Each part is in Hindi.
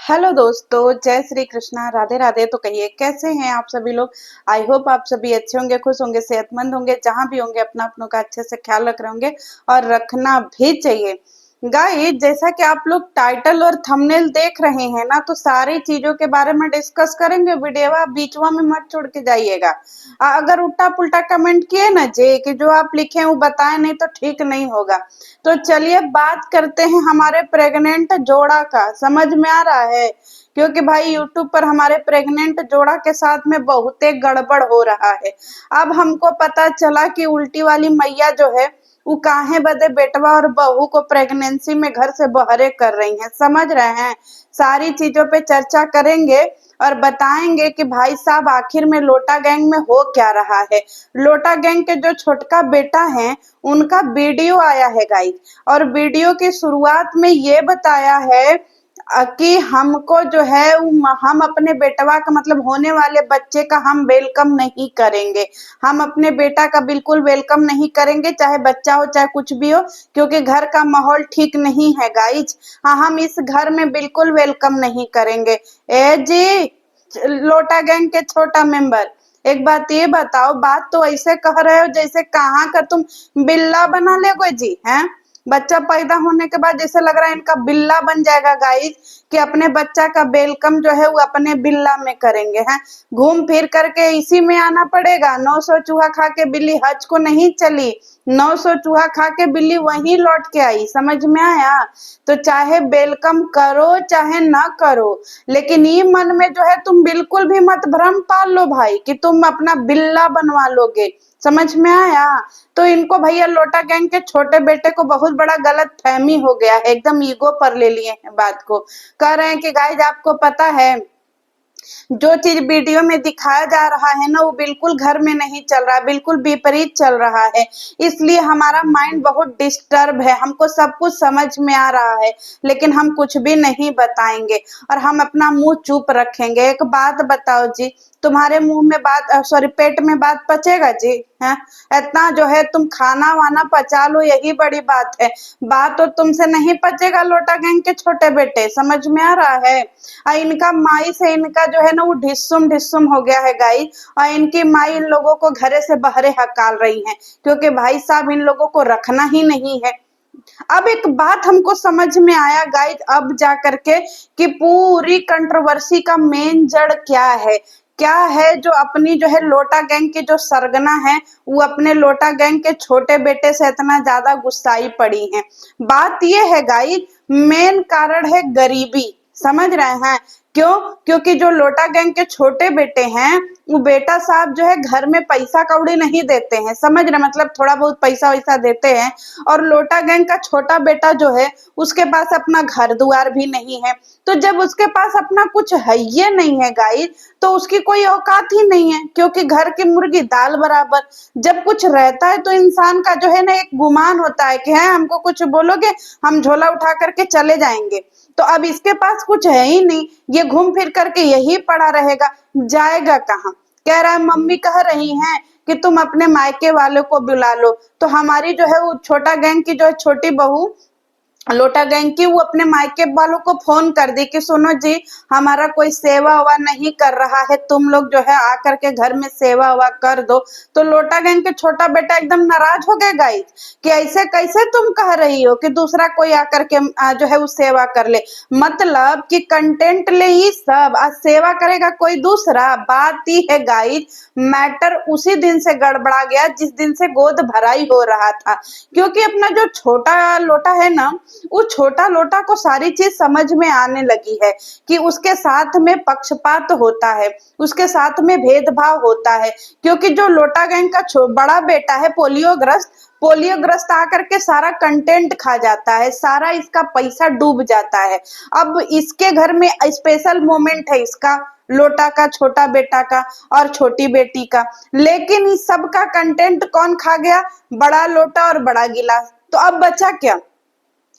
हेलो दोस्तों, जय श्री कृष्णा, राधे राधे। तो कहिए कैसे हैं आप सभी लोग। आई होप आप सभी अच्छे होंगे, खुश होंगे, सेहतमंद होंगे। जहां भी होंगे अपना अपनों का अच्छे से ख्याल रख रहे होंगे और रखना भी चाहिए। गाइस, जैसा कि आप लोग टाइटल और थंबनेल देख रहे हैं ना, तो सारी चीजों के बारे में डिस्कस करेंगे। वीडियो आप बीचवा में मत छोड़ के जाइएगा। अगर उल्टा पुल्टा कमेंट किए ना जे कि जो आप लिखे हैं वो बताएं नहीं, तो ठीक नहीं होगा। तो चलिए बात करते हैं हमारे प्रेग्नेंट जोड़ा का। समझ में आ रहा है? क्योंकि भाई यूट्यूब पर हमारे प्रेग्नेंट जोड़ा के साथ में बहुत गड़बड़ हो रहा है। अब हमको पता चला कि उल्टी वाली मैया जो है वो काहे बदे बेटवा और बहू को प्रेगनेंसी में घर से बहरे कर रही हैं। समझ रहे हैं? सारी चीजों पे चर्चा करेंगे और बताएंगे कि भाई साहब आखिर में लोटा गैंग में हो क्या रहा है। लोटा गैंग के जो छोटका बेटा है उनका वीडियो आया है गाइस, और वीडियो की शुरुआत में ये बताया है कि हमको जो है हम अपने बेटवा का मतलब होने वाले बच्चे का हम वेलकम नहीं करेंगे। हम अपने बेटा का बिल्कुल वेलकम नहीं करेंगे, चाहे बच्चा हो चाहे कुछ भी हो, क्योंकि घर का माहौल ठीक नहीं है गाइज। हाँ, हम इस घर में बिल्कुल वेलकम नहीं करेंगे। ए जी, लोटा गैंग के छोटा मेंबर, एक बात ये बताओ, बात तो ऐसे कह रहे हो जैसे कहाँ का तुम बिल्ला बना ले जी हैं। बच्चा पैदा होने के बाद जैसे लग रहा है इनका बिल्ला बन जाएगा गाइस, कि अपने बच्चा का वेलकम जो है वो अपने बिल्ला में करेंगे हैं। घूम फिर करके इसी में आना पड़ेगा। 900 चूहा खा के बिल्ली हज को नहीं चली, 900 चूहा खा के बिल्ली वहीं लौट के आई। समझ में आया? तो चाहे वेलकम करो चाहे ना करो, लेकिन ये मन में जो है तुम बिल्कुल भी मत भ्रम पाल लो भाई कि तुम अपना बिल्ला बनवा लोगे। समझ में आया? तो इनको भैया लोटा गैंग के छोटे बेटे को बहुत बड़ा गलत फहमी हो गया है, एकदम ईगो पर ले लिए हैं बात को। कह रहे हैं कि गाइज आपको पता है जो चीज वीडियो में दिखाया जा रहा है ना वो बिल्कुल घर में नहीं चल रहा, बिल्कुल विपरीत चल रहा है। इसलिए हमारा माइंड बहुत डिस्टर्ब है। हमको सब कुछ समझ में आ रहा है, लेकिन हम कुछ भी नहीं बताएंगे और हम अपना मुंह चुप रखेंगे। एक बात बताओ जी, तुम्हारे मुंह में बात सॉरी पेट में बात पचेगा जी? हैं? इतना जो है तुम खाना वाना पचा लो, यही बड़ी बात है। बात तो तुमसे नहीं पचेगा लोटा गैंग के छोटे बेटे। समझ में आ रहा है? इनका माई से इनका जो है ना वो ढिस्सुम ढिस्सुम हो गया है गाई, और इनकी माई इन लोगों को घरे से बहरे हकाल रही है, क्योंकि भाई साहब इन लोगों को रखना ही नहीं है। अब एक बात हमको समझ में आया गाइस अब जा करके, कि पूरी कंट्रोवर्सी का मेन जड़ क्या है। क्या है जो अपनी जो है लोटा गैंग की जो सरगना है वो अपने लोटा गैंग के छोटे बेटे से इतना ज्यादा गुस्साई पड़ी है। बात ये है गाइस, मेन कारण है गरीबी। समझ रहे हैं? क्यों? क्योंकि जो लोटा गैंग के छोटे बेटे हैं वो बेटा साहब जो है घर में पैसा कौड़ी नहीं देते हैं। समझ रहे? मतलब थोड़ा बहुत पैसा वैसा देते हैं, और लोटा गैंग का छोटा बेटा जो है उसके पास अपना घर दुआर भी नहीं है। तो जब उसके पास अपना कुछ है ये नहीं है गाइस, तो उसकी कोई औकात ही नहीं है, क्योंकि घर की मुर्गी दाल बराबर। जब कुछ रहता है तो इंसान का जो है ना एक गुमान होता है कि है हमको कुछ बोलोगे हम झोला उठा करके चले जाएंगे। तो अब इसके पास कुछ है ही नहीं, ये घूम फिर करके यही पड़ा रहेगा, जाएगा कहाँ। कह रहा है मम्मी कह रही हैं कि तुम अपने मायके वालों को बुला लो। तो हमारी जो है वो छोटा गैंग की जो है छोटी बहू लोटा गैंग की वो अपने मायके वालों को फोन कर दी कि सुनो जी, हमारा कोई सेवा हुआ नहीं कर रहा है, तुम लोग जो है आकर के घर में सेवा हुआ कर दो। तो लोटा गैंग के छोटा बेटा एकदम नाराज हो गए गाइस, कि ऐसे कैसे तुम कह रही हो कि दूसरा कोई आकर के जो है वो सेवा कर ले। मतलब कि कंटेंट ले ही सब, आज सेवा करेगा कोई दूसरा। बात ही है गाइस, मैटर उसी दिन से गड़बड़ा गया जिस दिन से गोद भराई हो रहा था। क्योंकि अपना जो छोटा लोटा है ना, उस छोटा लोटा को सारी चीज समझ में आने लगी है कि उसके साथ में पक्षपात होता है, उसके साथ में भेदभाव होता है। क्योंकि जो लोटा गैंग का बड़ा बेटा है पोलियोग्रस्त, पोलियोग्रस्त आकर के सारा कंटेंट खा जाता है, सारा इसका पैसा डूब जाता है। अब इसके घर में स्पेशल मोमेंट है इसका, लोटा का छोटा बेटा का और छोटी बेटी का, लेकिन इस सब का कंटेंट कौन खा गया? बड़ा लोटा और बड़ा गिलास। तो अब बचा क्या?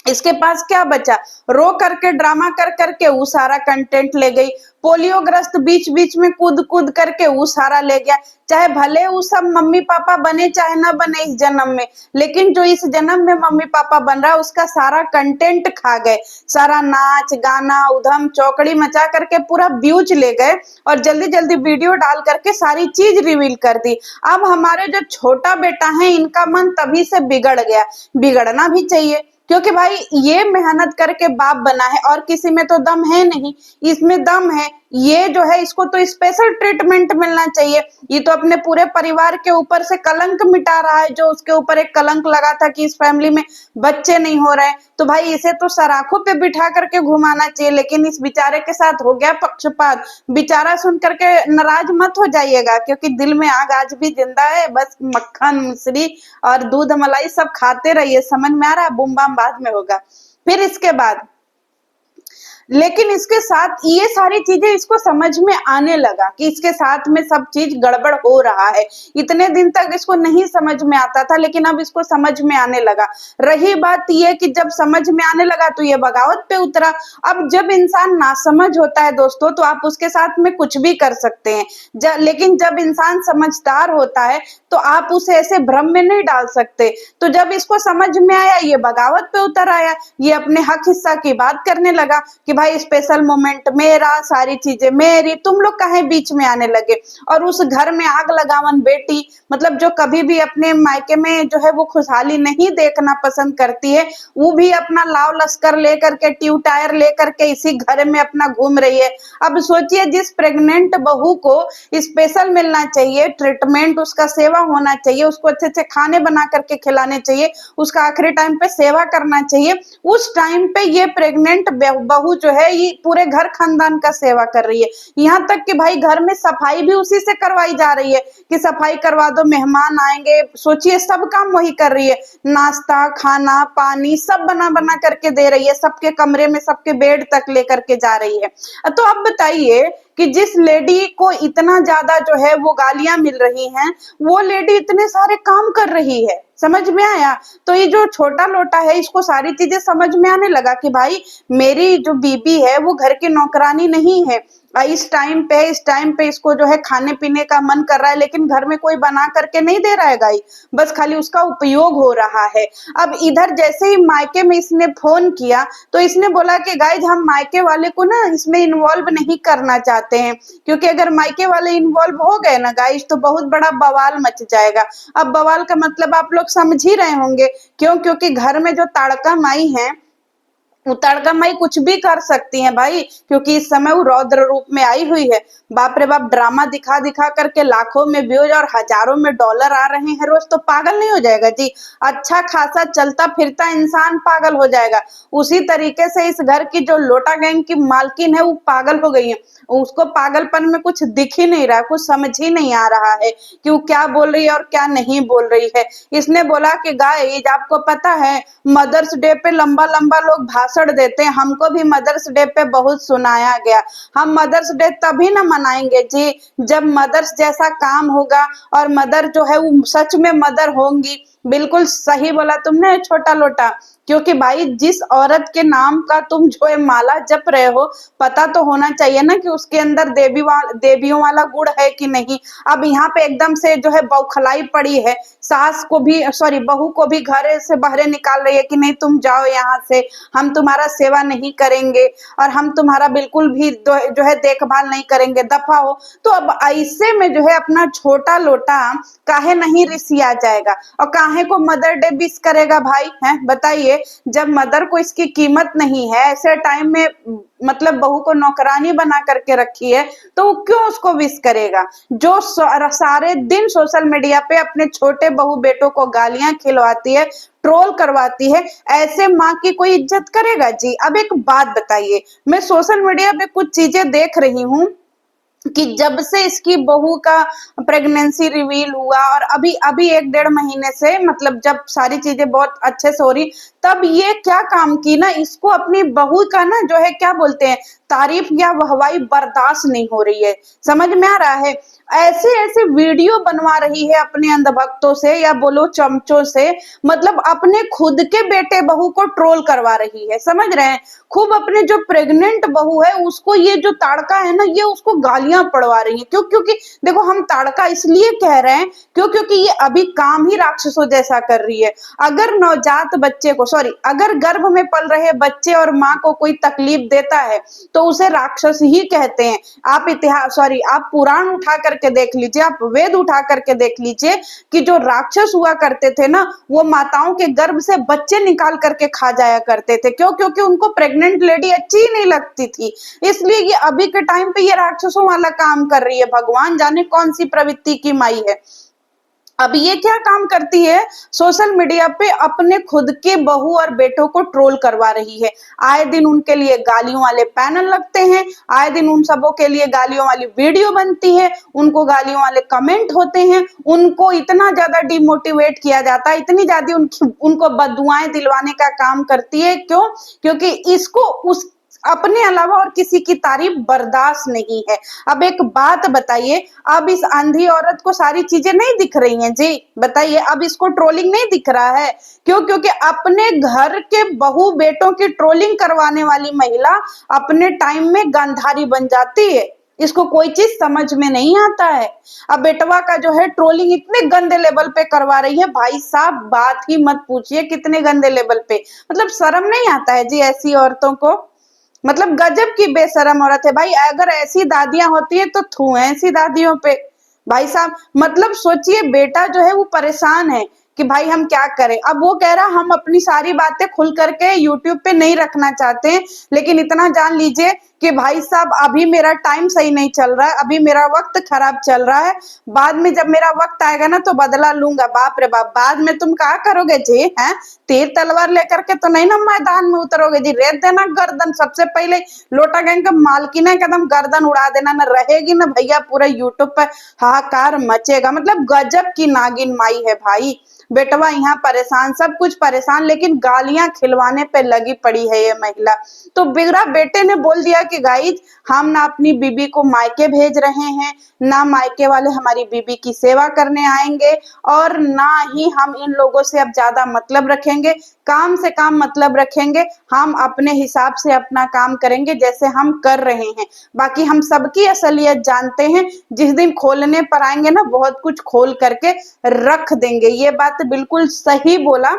इसके पास क्या बचा, रो करके ड्रामा कर करके वो सारा कंटेंट ले गई, पोलियोग्रस्त बीच बीच में कूद कूद करके वो सारा ले गया। चाहे भले वो सब मम्मी पापा बने चाहे ना बने इस जन्म में, लेकिन जो इस जन्म में मम्मी पापा बन रहा है उसका सारा कंटेंट खा गए, सारा नाच गाना उधम चौकड़ी मचा करके पूरा व्यूज ले गए और जल्दी जल्दी वीडियो डाल करके सारी चीज रिवील कर दी। अब हमारे जो छोटा बेटा है इनका मन तभी से बिगड़ गया, बिगड़ना भी चाहिए, क्योंकि भाई ये मेहनत करके बाप बना है और किसी में तो दम है नहीं, इसमें दम है। ये जो है इसको तो स्पेशल ट्रीटमेंट मिलना चाहिए, ये तो अपने पूरे परिवार के ऊपर से कलंक मिटा रहा है, जो उसके ऊपर एक कलंक लगा था कि इस फैमिली में बच्चे नहीं हो रहे, तो भाई इसे तो सराखों पे बिठा करके घुमाना चाहिए। लेकिन इस बेचारे के साथ हो गया पक्षपात। बेचारा सुन करके नाराज मत हो जाइएगा, क्योंकि दिल में आग आज भी जिंदा है, बस मक्खन मिश्री और दूध मलाई सब खाते रहिए, समझ में आ रहा है, बूम बाम बाद में होगा। फिर इसके बाद लेकिन इसके साथ ये सारी चीजें इसको समझ में आने लगा कि इसके साथ में सब चीज गड़बड़ हो रहा है। इतने दिन तक इसको नहीं समझ में आता था, लेकिन अब इसको समझ में आने लगा। रही बात ये कि जब समझ में आने लगा तो ये बगावत पे उतरा। अब जब इंसान नासमझ होता है दोस्तों, तो आप उसके साथ में कुछ भी कर सकते हैं, लेकिन जब इंसान समझदार होता है तो आप उसे ऐसे भ्रम में नहीं डाल सकते। तो जब इसको समझ में आया ये बगावत पे उतर आया, ये अपने हक हिस्सा की बात करने लगा कि भाई स्पेशल मोमेंट मेरा, सारी चीजें मेरी, तुम लोग काहे बीच में आने लगे। और उस घर में आग लगावन बेटी, मतलब जो कभी भी अपने मायके में जो है वो खुशहाली नहीं देखना पसंद करती है, वो भी अपना लाव लश्कर लेकर के ट्यू टायर लेकर के इसी घर में अपना घूम रही है। अब सोचिए जिस प्रेग्नेंट बहू को स्पेशल मिलना चाहिए ट्रीटमेंट, उसका सेवा होना चाहिए, उसको अच्छे अच्छे खाने बना करके खिलाने चाहिए, उसका आखिरी टाइम पे सेवा करना चाहिए, उस टाइम पे ये प्रेग्नेंट बहू जो है ये पूरे घर खानदान का सेवा कर रही है। यहाँ तक कि भाई घर में सफाई भी उसी से करवाई जा रही है कि सफाई करवा दो, मेहमान आएंगे, सोचिए सब काम वही कर रही है, नाश्ता खाना पानी सब बना बना करके दे रही है, सबके कमरे में सबके बेड तक लेकर के जा रही है। तो अब बताइए कि जिस लेडी को इतना ज्यादा जो है वो गालियां मिल रही हैं, वो लेडी इतने सारे काम कर रही है, समझ में आया। तो ये जो छोटा लोटा है इसको सारी चीजें समझ में आने लगा कि भाई मेरी जो बीबी है वो घर की नौकरानी नहीं है, इस टाइम पे इसको जो है खाने पीने का मन कर रहा है, लेकिन घर में कोई बना करके नहीं दे रहा है गाई, बस खाली उसका उपयोग हो रहा है। अब इधर जैसे ही मायके में इसने फोन किया तो इसने बोला कि गाइज हम मायके वाले को ना इसमें इन्वॉल्व नहीं करना चाहते हैं, क्योंकि अगर मायके वाले इन्वॉल्व हो गए ना गाइज तो बहुत बड़ा बवाल मच जाएगा। अब बवाल का मतलब आप लोग समझ ही रहे होंगे, क्यों, क्योंकि घर में जो ताड़का माई है उताड़का माई कुछ भी कर सकती हैं भाई, क्योंकि इस समय वो रौद्र रूप में आई हुई है। बाप रे बाप, ड्रामा दिखा दिखा करके लाखों में व्यूज और हजारों में डॉलर आ रहे हैं रोज, तो पागल नहीं हो जाएगा जी। अच्छा खासा चलता फिरता इंसान पागल हो जाएगा। उसी तरीके से इस घर की जो लोटा गैंग की मालकिन है वो पागल हो गई है, उसको पागलपन में कुछ दिख ही नहीं रहा, कुछ समझ ही नहीं आ रहा है कि वो क्या बोल रही है और क्या नहीं बोल रही है। इसने बोला कि गाइस आपको पता है मदर्स डे पे लंबा लंबा लोग भाषण देते हैं, हमको भी मदर्स डे पे बहुत सुनाया गया, हम मदर्स डे तभी ना मनाएंगे जी जब मदर्स जैसा काम होगा और मदर जो है वो सच में मदर होंगी। बिल्कुल सही बोला तुमने छोटा लोटा, क्योंकि भाई जिस औरत के नाम का तुम जो है माला जप रहे हो, पता तो होना चाहिए ना कि उसके अंदर देवियों वाला गुण है कि नहीं। अब यहाँ पे एकदम से जो है बौखलाई पड़ी है, सास को भी सॉरी बहू को भी घर से बाहर निकाल रही है कि नहीं तुम जाओ यहाँ से, हम तुम्हारा सेवा नहीं करेंगे और हम तुम्हारा बिल्कुल भी जो है देखभाल नहीं करेंगे, दफा हो। तो अब ऐसे में जो है अपना छोटा लोटा काहे नहीं रिसिया जाएगा और काहे को मदर डे विश करेगा भाई, है बताइए। जब मदर को इसकी कीमत नहीं है, ऐसे टाइम में मतलब बहू को नौकरानी बना करके रखी है, तो क्यों उसको विश करेगा। जो सारे दिन सोशल मीडिया पे अपने छोटे बहू बेटों को गालियां खिलवाती है, ट्रोल करवाती है, ऐसे माँ की कोई इज्जत करेगा जी। अब एक बात बताइए, मैं सोशल मीडिया पे कुछ चीजें देख रही हूँ कि जब से इसकी बहू का प्रेगनेंसी रिवील हुआ और अभी अभी 1-1.5 महीने से मतलब जब सारी चीजें बहुत अच्छे से हो रही, तब ये क्या काम की ना, इसको अपनी बहू का ना जो है क्या बोलते हैं तारीफ या वाहवाही बर्दाश्त नहीं हो रही है, समझ में आ रहा है। ऐसे ऐसे वीडियो बनवा रही है अपने अंधभक्तों से या बोलो चमचों से, मतलब अपने खुद के बेटे बहू को ट्रोल करवा रही है, समझ रहे हैं। खूब अपने जो प्रेग्नेंट बहू है उसको ये जो ताड़का है ना, ये उसको गालियां पड़वा रही है। क्यों? क्योंकि देखो हम ताड़का इसलिए कह रहे हैं क्योंकि ये अभी काम ही राक्षसों जैसा कर रही है। अगर नवजात बच्चे को, सॉरी, अगर गर्भ में पल रहे बच्चे और माँ को कोई तकलीफ देता है तो उसे राक्षस ही कहते हैं। आप इतिहास, सॉरी, आप पुराण उठा करके देख लीजिए, आप वेद उठा करके देख लीजिए कि जो राक्षस हुआ करते थे ना, वो माताओं के गर्भ से बच्चे निकाल करके खा जाया करते थे। क्यों? क्योंकि उनको प्रेग्नेंट लेडी अच्छी ही नहीं लगती थी। इसलिए ये अभी के टाइम पे ये राक्षसों वाला काम कर रही है। भगवान जाने कौन सी प्रवृत्ति की माई है। अब ये क्या काम करती है, सोशल मीडिया पे अपने खुद के बहू और बेटों को ट्रोल करवा रही है। आए दिन उनके लिए गालियों वाले पैनल लगते हैं, आए दिन उन सबों के लिए गालियों वाली वीडियो बनती है, उनको गालियों वाले कमेंट होते हैं, उनको इतना ज्यादा डिमोटिवेट किया जाता है, इतनी ज्यादा उनको बददुआएं दिलवाने का काम करती है। क्यों? क्योंकि इसको उस अपने अलावा और किसी की तारीफ बर्दाश्त नहीं है। अब एक बात बताइए, अब इस अंधी औरत को सारी चीजें नहीं दिख रही हैं जी? बताइए, अब इसको ट्रोलिंग नहीं दिख रहा है? क्यों? क्योंकि अपने घर के बहू बेटों की ट्रोलिंग करवाने वाली महिला अपने टाइम में गांधारी बन जाती है। इसको कोई चीज समझ में नहीं आता है। अब बेटवा का जो है ट्रोलिंग इतने गंदे लेवल पे करवा रही है, भाई साहब बात ही मत पूछिए कितने गंदे लेवल पे। मतलब शर्म नहीं आता है जी ऐसी औरतों को? मतलब गजब की बेशरम औरत है भाई। अगर ऐसी दादियां होती है तो थू है ऐसी दादियों पे, भाई साहब। मतलब सोचिए, बेटा जो है वो परेशान है कि भाई हम क्या करें। अब वो कह रहा हम अपनी सारी बातें खुल करके यूट्यूब पे नहीं रखना चाहते हैं, लेकिन इतना जान लीजिए कि भाई साहब अभी मेरा टाइम सही नहीं चल रहा है, अभी मेरा वक्त खराब चल रहा है। बाद में जब मेरा वक्त आएगा ना तो बदला लूंगा। बाप रे बाप, बाद में तुम क्या करोगे जी? हैं, तीर तलवार लेकर के तो नहीं ना मैदान में उतरोगे जी? रेत देना गर्दन, सबसे पहले लोटा गैंग का मालकिन है, कदम गर्दन उड़ा देना। ना रहेगी ना भैया, पूरा यूट्यूब पर हाहाकार मचेगा। मतलब गजब की नागिन माई है भाई। बेटवा यहाँ परेशान, सब कुछ परेशान, लेकिन गालियां खिलवाने पे लगी पड़ी है ये महिला। तो बिगड़ा बेटे ने बोल दिया कि गाइज हम ना अपनी बीबी को मायके भेज रहे हैं, ना मायके वाले हमारी बीबी की सेवा करने आएंगे, और ना ही हम इन लोगों से अब ज्यादा मतलब रखेंगे। काम से काम मतलब रखेंगे, हम अपने हिसाब से अपना काम करेंगे जैसे हम कर रहे हैं। बाकी हम सबकी असलियत जानते हैं, जिस दिन खोलने पर आएंगे ना बहुत कुछ खोल करके रख देंगे। ये बात बिल्कुल सही बोला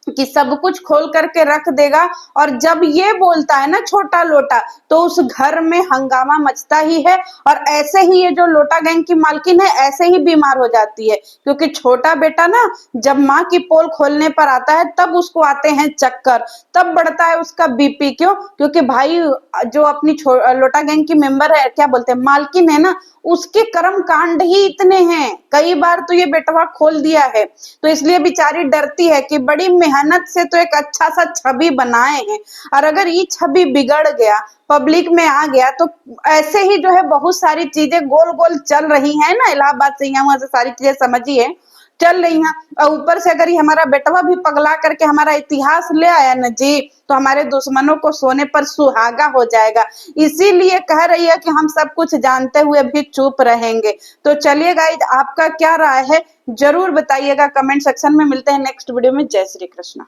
कि सब कुछ खोल करके रख देगा। और जब ये बोलता है ना छोटा लोटा, तो उस घर में हंगामा मचता ही है। और ऐसे ही ये जो लोटा गैंग की मालकिन है ऐसे ही बीमार हो जाती है, क्योंकि छोटा बेटा ना जब माँ की पोल खोलने पर आता है तब उसको आते हैं चक्कर, तब बढ़ता है उसका बीपी। क्यों? क्योंकि भाई जो अपनी लोटा गैंग की मेंबर है, क्या बोलते हैं, मालकिन है ना, उसके कर्म कांड ही इतने हैं। कई बार तो ये बेटवा खोल दिया है, तो इसलिए बेचारी डरती है कि बड़ी मेहनत से तो एक अच्छा सा छवि बनाए हैं, और अगर ये छवि बिगड़ गया, पब्लिक में आ गया, तो ऐसे ही जो है बहुत सारी चीजें गोल गोल चल रही हैं ना, इलाहाबाद से यहाँ वहां से सारी चीजें समझिए चल रही हैं। और ऊपर से अगर ये हमारा बेटवा भी पगला करके हमारा इतिहास ले आया ना जी, तो हमारे दुश्मनों को सोने पर सुहागा हो जाएगा। इसीलिए कह रही है कि हम सब कुछ जानते हुए भी चुप रहेंगे। तो चलिए गाइज, आपका क्या राय है जरूर बताइएगा कमेंट सेक्शन में। मिलते हैं नेक्स्ट वीडियो में। जय श्री कृष्ण।